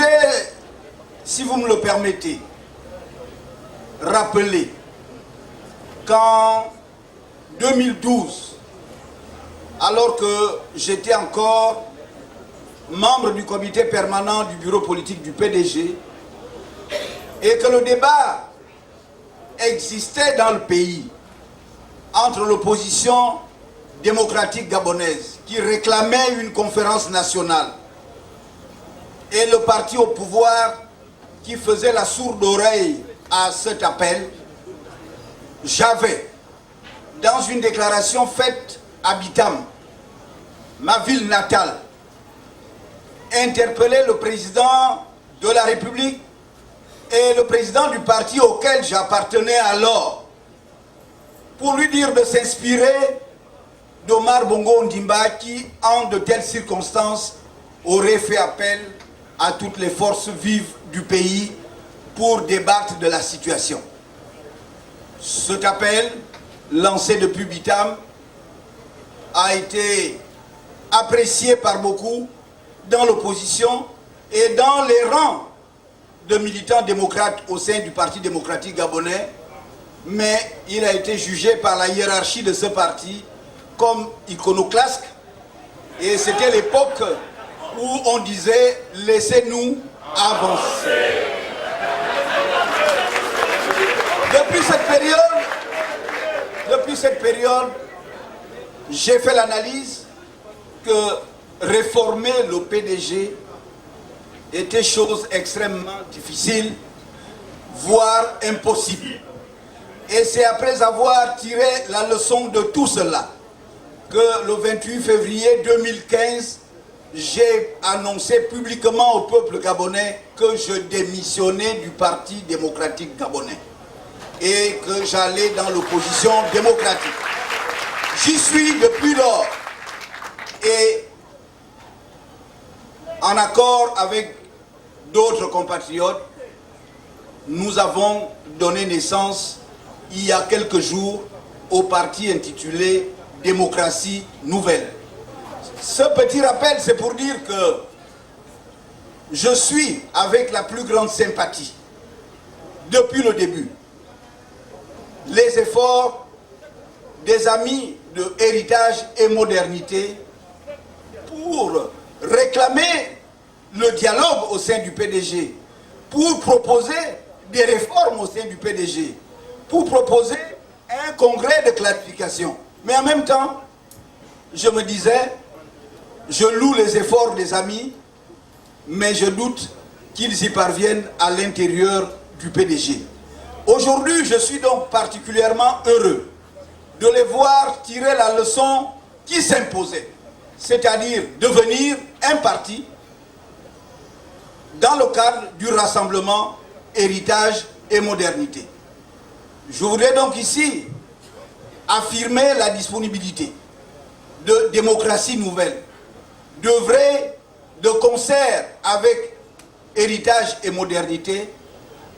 voudrais, si vous me le permettez, rappeler qu'en 2012, alors que j'étais encore membre du comité permanent du bureau politique du PDG et que le débat existait dans le pays entre l'opposition démocratique gabonaise qui réclamait une conférence nationale et le parti au pouvoir qui faisait la sourde oreille à cet appel, j'avais, dans une déclaration faite à Bitam, ma ville natale, interpellé le président de la République et le président du parti auquel j'appartenais alors pour lui dire de s'inspirer d'Omar Bongo Ondimba qui, en de telles circonstances, aurait fait appel à toutes les forces vives du pays pour débattre de la situation. Cet appel, lancé depuis Bitam, a été apprécié par beaucoup dans l'opposition et dans les rangs de militants démocrates au sein du Parti démocratique gabonais, mais il a été jugé par la hiérarchie de ce parti comme iconoclaste, et c'était l'époque où on disait « laissez-nous avancer ». Depuis cette période, j'ai fait l'analyse que réformer le PDG était chose extrêmement difficile, voire impossible. Et c'est après avoir tiré la leçon de tout cela que le 28 février 2015, j'ai annoncé publiquement au peuple gabonais que je démissionnais du Parti démocratique gabonais et que j'allais dans l'opposition démocratique. J'y suis depuis lors et en accord avec d'autres compatriotes, nous avons donné naissance il y a quelques jours au parti intitulé Démocratie Nouvelle. Ce petit rappel, c'est pour dire que je suis avec la plus grande sympathie, depuis le début, les efforts des amis de Héritage et Modernité pour réclamer le dialogue au sein du PDG, pour proposer des réformes au sein du PDG, pour proposer un congrès de clarification. Mais en même temps, je me disais, je loue les efforts des amis, mais je doute qu'ils y parviennent à l'intérieur du PDG. Aujourd'hui, je suis donc particulièrement heureux de les voir tirer la leçon qui s'imposait, c'est-à-dire devenir un parti dans le cadre du rassemblement Héritage et Modernité. Je voudrais donc ici affirmer la disponibilité de Démocratie Nouvelle, d'œuvrer de concert avec Héritage et Modernité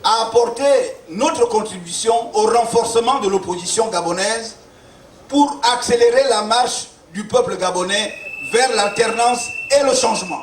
à apporter notre contribution au renforcement de l'opposition gabonaise pour accélérer la marche du peuple gabonais vers l'alternance et le changement.